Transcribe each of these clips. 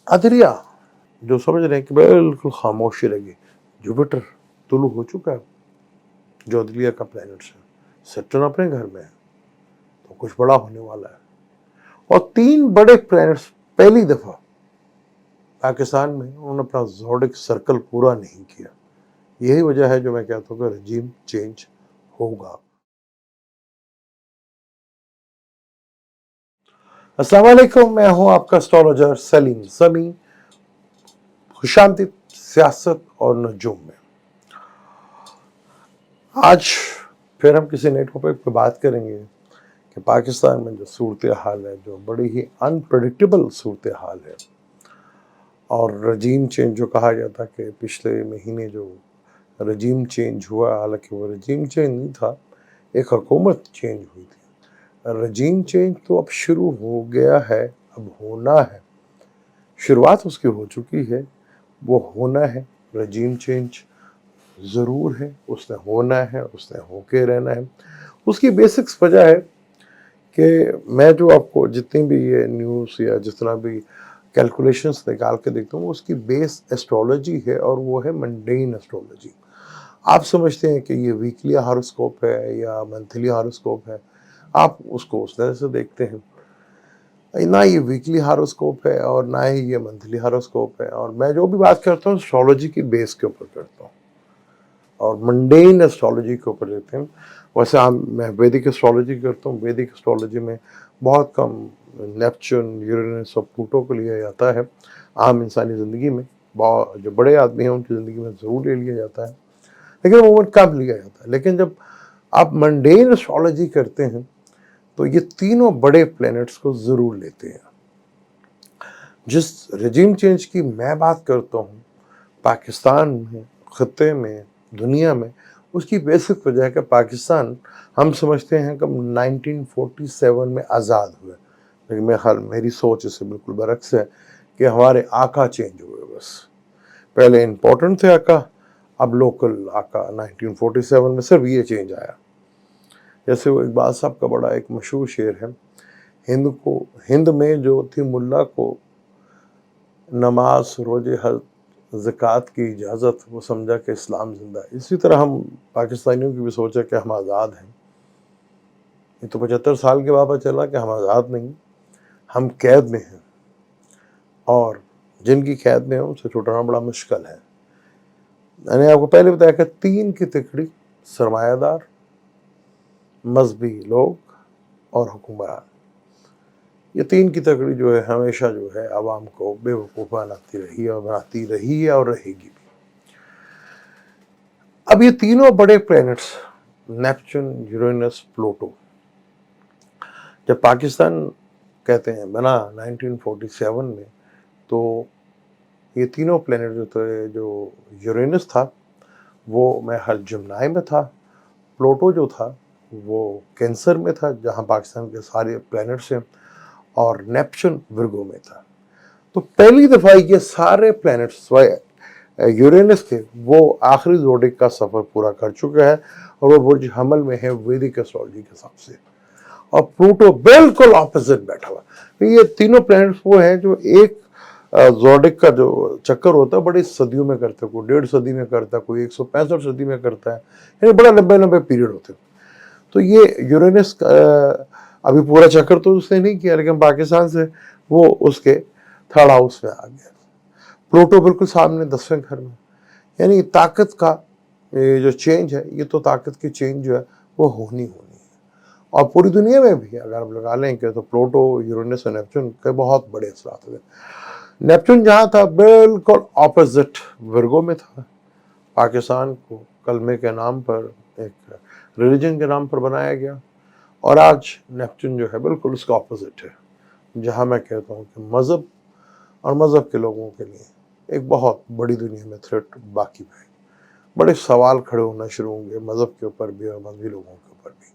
अदरिया जो समझ रहे हैं कि बिल्कुल खामोशी लगी, जुपिटर तुलु हो चुका है, जो अदलिया का प्लैनेट है, सैटर्न अपने घर में है, तो कुछ बड़ा होने वाला है। और 3 बड़े प्लैनेट्स पहली दफा पाकिस्तान में उन्होंने अपना ज़ोडिक सर्कल पूरा नहीं किया। यही वजह है जो मैं कहता हूँ कि रजीम चेंज होगा। अस्सलाम वालेकुम, मैं हूँ आपका एस्ट्रोलॉजर सलीम समी, खुशामदीद सियासत और नजूम में। आज फिर हम किसी नए टॉपिक पर बात करेंगे कि पाकिस्तान में जो सूरत हाल है, जो बड़ी ही अनप्रेडिक्टेबल सूरत हाल है, और रजीम चेंज जो कहा जाता कि पिछले महीने जो रजीम चेंज हुआ, हालांकि वो रजीम चेंज नहीं था, एक हुकूमत चेंज हुई थी। रजीम चेंज तो अब शुरू हो गया है, अब होना है, शुरुआत उसकी हो चुकी है, वो होना है। रजीम चेंज ज़रूर है, उसने होना है, उसने होके रहना है। उसकी बेसिक्स वजह है कि मैं जो आपको जितनी भी ये न्यूज़ या जितना भी कैलकुलेशंस निकाल के देखता हूँ, उसकी बेस एस्ट्रोलॉजी है, और वो है मंडेन एस्ट्रोलॉजी। आप समझते हैं कि ये वीकली हॉरोस्कोप है या मंथली हॉरोस्कोप है, आप उसको उस तरह से देखते हैं। ना ये वीकली हॉरोस्कोप है और ना ही ये मंथली हॉरोस्कोप है, और मैं जो भी बात करता हूँ एस्ट्रोलॉजी की बेस के ऊपर करता हूँ और मंडेन एस्ट्रोलॉजी के ऊपर लेते हैं। वैसे मैं वैदिक एस्ट्रोलॉजी करता हूँ। वैदिक एस्ट्रोलॉजी में बहुत कम नेपच्यून, यूरेनस और प्लूटो को लिया जाता है। आम इंसानी ज़िंदगी में बहुत जो बड़े आदमी हैं उनकी ज़िंदगी में ज़रूर ले लिया जाता है, लेकिन वो कम लिया जाता है। लेकिन जब आप मंडेन एस्ट्रोलॉजी करते हैं तो ये तीनों बड़े प्लैनेट्स को ज़रूर लेते हैं। जिस रजीम चेंज की मैं बात करता हूँ पाकिस्तान में, ख़त्े में, दुनिया में, उसकी बेसिक वजह है कि पाकिस्तान, हम समझते हैं कि 1947 में आज़ाद हुए, लेकिन मेरी सोच इससे बिल्कुल बरक्स है कि हमारे आका चेंज हुए। बस पहले इम्पोर्टेंट थे आका, अब लोकल आका। 1947 में सिर्फ ये चेंज आया। जैसे वो इकबाल साहब का बड़ा एक मशहूर शेर है, हिंद में जो थी मुल्ला को नमाज रोजे हज ज़कात की इजाज़त, वो समझा कि इस्लाम जिंदा है। इसी तरह हम पाकिस्तानियों की भी सोच है कि हम आज़ाद हैं। ये तो 75 साल के बाद चला कि हम आज़ाद नहीं, हम कैद में हैं, और जिनकी कैद में है उनसे छुटना बड़ा मुश्किल है। मैंने आपको पहले बताया कि 3 की तिकड़ी, सरमायादार, मजहबी लोग और हुक्मरान, ये 3 की तकड़ी जो है हमेशा जो है आवाम को बेवकूफ़ बनाती रही है, और बनाती रही है और रहेगी भी। अब ये तीनों बड़े प्लैनेट्स नेपच्यून, यूरेनस, प्लूटो, जब पाकिस्तान कहते हैं बना 1947 में, तो ये तीनों प्लैनेट जो थे, जो यूरेनस था वो महल जमनाई में था, प्लूटो जो था वो कैंसर में था जहाँ पाकिस्तान के सारे प्लैनेट्स हैं, और नेपच्यून विर्गो में था। तो पहली दफ़ा ये सारे प्लैनेट्स यूरेनस थे, वो आखिरी ज़ोडिक का सफ़र पूरा कर चुका है, और वो बुर्ज हमल में है वैदिक एस्ट्रोलॉजी के हिसाब से, और प्लूटो बिल्कुल ऑपोजिट बैठा हुआ। तो ये तीनों प्लैनेट्स वो हैं जो एक ज़ोडिक का जो चक्कर होता है बड़ी सदियों में करता है, कोई 1.5 सदी में करता है, कोई 165 सदी में करता है, यानी बड़ा लंबे लंबे पीरियड होते हैं। तो ये यूरेनस अभी पूरा चक्कर तो उसने नहीं किया, लेकिन पाकिस्तान से वो उसके थर्ड हाउस में आ गया। प्लूटो बिल्कुल सामने 10वें घर में, यानी ताकत का ये जो चेंज है, ये तो ताकत की चेंज जो है वो होनी है। और पूरी दुनिया में भी अगर हम लगा लेंगे तो प्लूटो, यूरेनस और नेपच्यून के बहुत बड़े असरात हुए। नेपच्यून जहाँ था बिल्कुल ऑपोजिट विर्गो में था। पाकिस्तान को कलमे के नाम पर, एक रिलीजन के नाम पर बनाया गया, और आज नेपच्यून जो है बिल्कुल उसका ऑपोजिट है, जहाँ मैं कहता हूँ कि मज़हब और मज़हब के लोगों के लिए एक बहुत बड़ी दुनिया में थ्रेट बाकी है। बड़े सवाल खड़े होना शुरू होंगे मज़हब के ऊपर भी और मजहबी लोगों के ऊपर भी,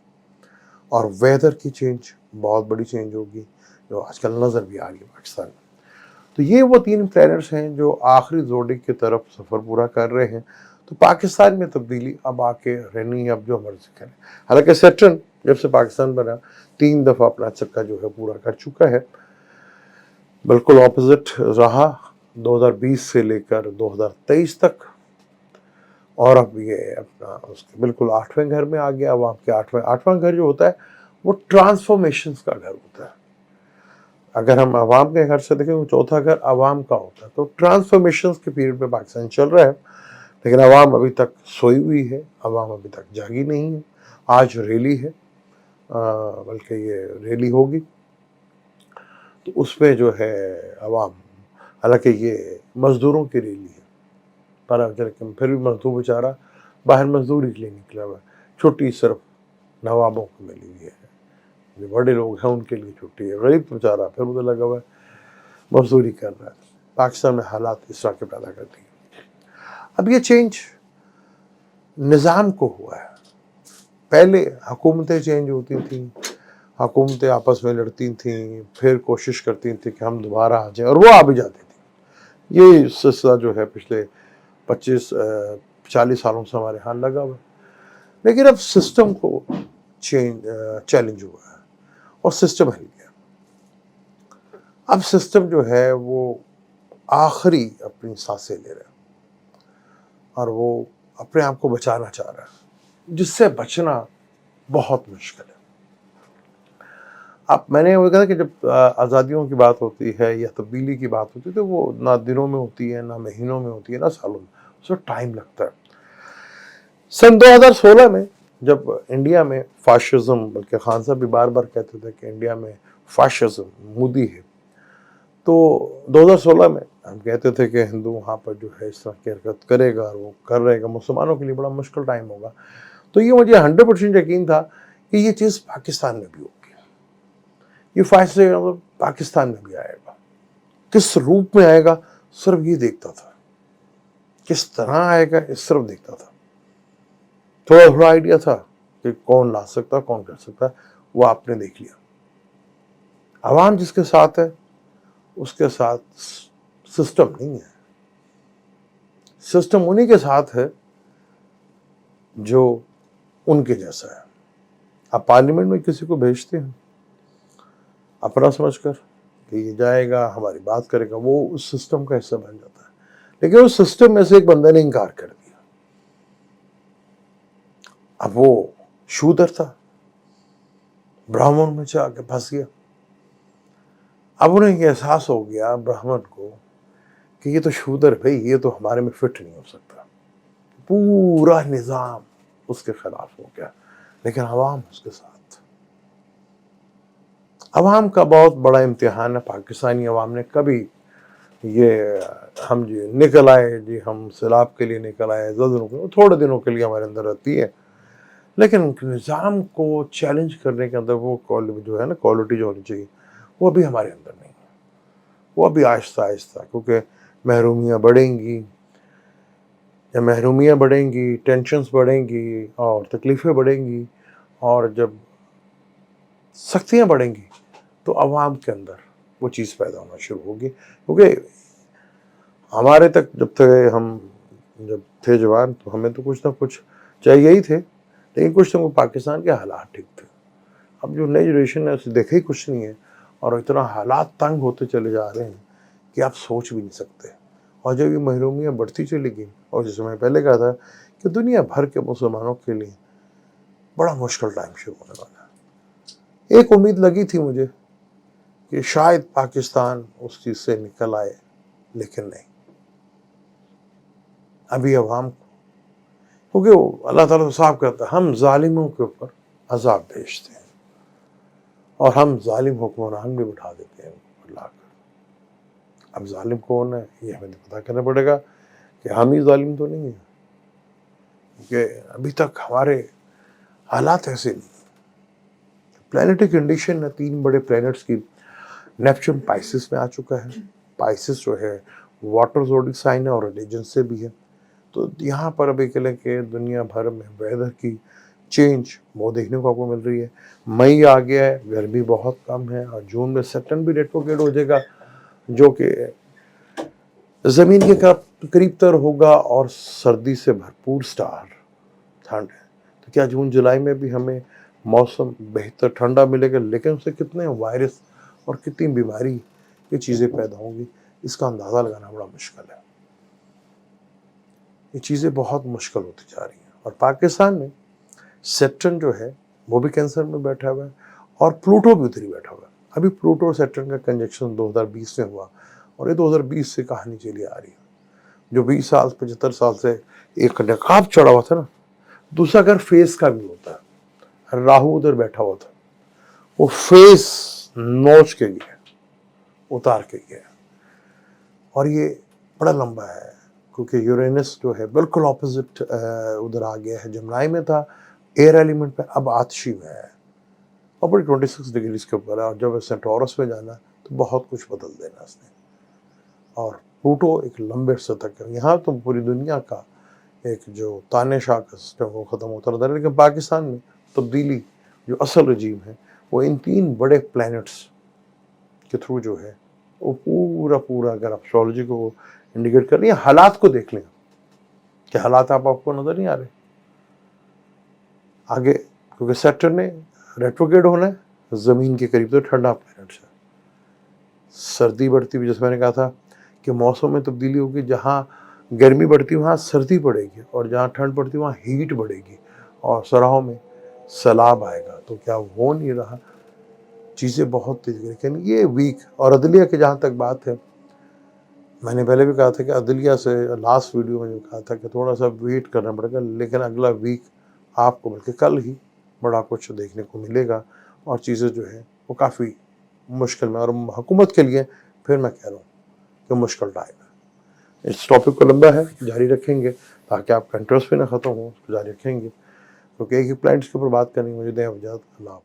और वेदर की चेंज बहुत बड़ी चेंज होगी जो आजकल नज़र भी आ रही है पाकिस्तान में। तो ये वो 3 प्लैनेट्स हैं जो आखिरी ज़ोडिक की तरफ सफ़र पूरा कर रहे हैं। तो पाकिस्तान में तब्दीली अब आके रहनी है, अब जो मर्जी करें। हालांकि सैटर्न जब से पाकिस्तान बना 3 दफ़ा अपना चक्का जो है पूरा कर चुका है, बिल्कुल ऑपोजिट रहा 2020 से लेकर 2023 तक, और अब ये अपना उसके बिल्कुल 8वें घर में आ गया। अब आपके 8वां घर जो होता है वो ट्रांसफॉर्मेशंस का घर होता है। अगर हम अवाम के घर से देखें वो चौथा घर अवाम का होता है। तो ट्रांसफॉर्मेशंस के पीरियड में पाकिस्तान चल रहा है, लेकिन अवाम अभी तक सोई हुई है, अवाम अभी तक जागी नहीं है। आज रैली है, बल्कि ये रैली होगी, तो उसमें जो है अवाम, हालांकि ये मज़दूरों की रैली है, पर फिर भी मजदूर बेचारा बाहर मजदूरी के लिए निकला हुआ है। छुट्टी सिर्फ नवाबों को मिली हुई है, जो बड़े लोग हैं उनके लिए छुट्टी है। गरीब बेचारा फिर मुझे लगा हुआ है मजदूरी कर रहा है। पाकिस्तान में हालात इस तरह के पैदा करती है। अब ये चेंज निज़ाम को हुआ है। पहले हुकूमतें चेंज होती थी, हुकूमतें आपस में लड़ती थीं, फिर कोशिश करती थी कि हम दोबारा आ जाएं, और वो आ भी जाती थी। ये सिलसिला जो है पिछले 25-40 सालों से हमारे यहाँ लगा हुआ है। लेकिन अब सिस्टम को चैलेंज हुआ है और सिस्टम हिल गया। अब सिस्टम जो है वो आखिरी अपनी सांसें ले रहा है और वो अपने आप को बचाना चाह रहा है, जिससे बचना बहुत मुश्किल है। अब मैंने वो कहा कि जब आज़ादियों की बात होती है या तब्दीली की बात होती है तो वो ना दिनों में होती है, ना महीनों में होती है, ना सालों में, उसमें टाइम लगता है। सन 2016 में जब इंडिया में फाशिज्म, बल्कि खान साहब भी बार बार कहते थे कि इंडिया में फाशिज्म मोदी है, तो 2016 में हम कहते थे कि हिंदू वहाँ पर जो है इस तरह की हरकत करेगा और वो कर रहेगा, मुसलमानों के लिए बड़ा मुश्किल टाइम होगा। तो ये मुझे 100% यकीन था कि ये चीज़ पाकिस्तान में भी होगी, ये फाइसले पाकिस्तान में भी आएगा। किस रूप में आएगा सिर्फ ये देखता था, किस तरह आएगा इस सिर्फ देखता था। थोड़ा थोड़ा आइडिया था कि कौन ला सकता, कौन कर सकता, वो आपने देख लिया। आवाम जिसके साथ है उसके साथ सिस्टम नहीं है, सिस्टम उन्हीं के साथ है जो उनके जैसा है। आप पार्लियामेंट में किसी को भेजते हैं अपना समझकर कि ये जाएगा हमारी बात करेगा, वो उस सिस्टम का हिस्सा बन जाता है। लेकिन उस सिस्टम में से एक बंदे ने इनकार कर दिया। अब वो शूदर था, ब्राह्मण में जाके फंस गया। अब उन्हें ये एहसास हो गया ब्राह्मण को कि ये तो शूदर भाई, ये तो हमारे में फिट नहीं हो सकता। पूरा निज़ाम उसके खिलाफ हो गया, लेकिन अवाम उसके साथ। अवाम का बहुत बड़ा इम्तिहान है। पाकिस्तानी अवाम ने कभी ये हम जी निकल आए, जी हम सैलाब के लिए निकल आए, ज़ल्ज़लों के थोड़े दिनों के लिए हमारे अंदर रहती है, लेकिन निज़ाम को चैलेंज करने के अंदर वो जो है ना क्वालिटी जो होनी चाहिए वो अभी हमारे अंदर नहीं है। वो अभी आहिस्ता आहिस्ता, क्योंकि महरूमियाँ बढ़ेंगी, जब महरूमियाँ बढ़ेंगी टेंशन्स बढ़ेंगी और तकलीफ़ें बढ़ेंगी, और जब सख्तियाँ बढ़ेंगी तो अवाम के अंदर वो चीज़ पैदा होना शुरू होगी। क्योंकि हमारे तक जब थे जवान तो हमें तो कुछ ना कुछ चाहिए ही थे, लेकिन कुछ तो पाकिस्तान के हालात ठीक थे। अब जो नई जनरेशन है उसे देखे ही कुछ नहीं है, और इतना हालात तंग होते चले जा रहे हैं कि आप सोच भी नहीं सकते। और जब ये महरूमियाँ बढ़ती चली गई, और जैसे मैं पहले कहा था कि दुनिया भर के मुसलमानों के लिए बड़ा मुश्किल टाइम शुरू होने वाला है। एक उम्मीद लगी थी मुझे कि शायद पाकिस्तान उस चीज़ से निकल आए, लेकिन नहीं। अभी अवाम को, क्योंकि वो अल्लाह ताला साफ करता है हम जालिमों के ऊपर अजाब भेजते हैं और हम जालिम हुक्मरान भी बिठा देते हैं लाकर। अब जालिम कौन है ये हमें पता करना पड़ेगा कि हम ही जालिम तो नहीं है, क्योंकि अभी तक हमारे हालात ऐसे नहीं। प्लैनेटरी कंडीशन है 3 बड़े प्लैनेट्स की। नेपच्यून पाइसिस में आ चुका है। पाइसिस जो है वाटर ज़ोडिक साइन है और रिलीजन से भी है। तो यहाँ पर अभी के लिए दुनिया भर में वेदर की चेंज वो देखने को आपको मिल रही है। मई आ गया है, गर्मी बहुत कम है, और जून में सैटर्न भी रेट्रोग्रेड हो जाएगा, जो कि ज़मीन के करीब तर होगा और सर्दी से भरपूर स्टार ठंड है। तो क्या जून जुलाई में भी हमें मौसम बेहतर ठंडा मिलेगा, लेकिन उससे कितने वायरस और कितनी बीमारी یہ چیزیں پیدا ہوں گی، اس کا اندازہ لگانا بڑا مشکل ہے. یہ چیزیں بہت مشکل ہوتی جا رہی ہیں. اور پاکستان میں سیٹرن جو ہے وہ بھی کینسر میں بیٹھا ہوا ہے اور پلوٹو بھی ادھر ہی بیٹھا ہوا ہے. ابھی پلوٹو اور سیٹرن کا کنجکشن 2020 میں ہوا اور یہ 2020 سے کہانی چلی آ رہی ہے. جو 20 سال 75 سال سے ایک نقاب چڑھا ہوا تھا نا، دوسرا اگر فیس کا بھی ہوتا ہے، راہو ادھر بیٹھا ہوا تھا، وہ فیس نوچ کے گیا، اتار کے گیا. اور یہ بڑا لمبا ہے کیونکہ یورینس جو ہے بالکل اپوزٹ ادھر آ گیا ہے. جمنائی میں تھا ایئر ایلیمنٹ پہ، اب آتشی میں ہے اور بڑی 26 ڈگریز کے اوپر ہے. اور جب سینٹورس میں جانا تو بہت کچھ بدل دینا اس نے. اور پلوٹو ایک لمبے عرصے تک ہے. یہاں تو پوری دنیا کا ایک جو تانے شاہ کا سسٹم وہ ختم ہوتا رہتا ہے، لیکن پاکستان میں تبدیلی جو اصل رجیم ہے وہ ان 3 بڑے پلینٹس کے تھرو جو ہے وہ پورا اگر آپ اسٹرالوجی کو انڈیکیٹ کر رہی ہیں، حالات کو دیکھ لیں کہ حالات آپ کو نظر نہیں آ رہے آگے. کیونکہ سیٹرن نے ریٹروگریڈ ہونا ہے زمین کے قریب، تو ٹھنڈا پلینٹ ہے. سردی بڑھتی بھی، جیسے میں نے کہا تھا کہ موسم میں تبدیلی ہوگی، جہاں گرمی بڑھتی وہاں سردی پڑے گی اور جہاں ٹھنڈ پڑتی وہاں ہیٹ بڑھے گی اور سراہوں میں سیلاب آئے گا. تو کیا ہو نہیں رہا، چیزیں بہت تیز. لیکن یہ ویک اور عدلیہ کی جہاں تک بات ہے، میں نے پہلے بھی کہا تھا کہ عدلیہ سے لاسٹ ویڈیو میں جو کہا تھا کہ تھوڑا سا ویٹ کرنا پڑے گا، لیکن اگلا ویک آپ کو بلکہ کل ہی بڑا کچھ دیکھنے کو ملے گا اور چیزیں جو ہے وہ کافی مشکل میں. اور حکومت کے لیے پھر میں کہہ رہا ہوں کہ مشکل ٹائم ہے. اس ٹاپک کو لمبا ہے، جاری رکھیں گے تاکہ آپ کا انٹرسٹ بھی نہ ختم ہو، اس کو جاری رکھیں گے کیونکہ ایک ہی پلانٹس کے اوپر بات کرنی. مجھے دیں اجازت. اللہ حافظ.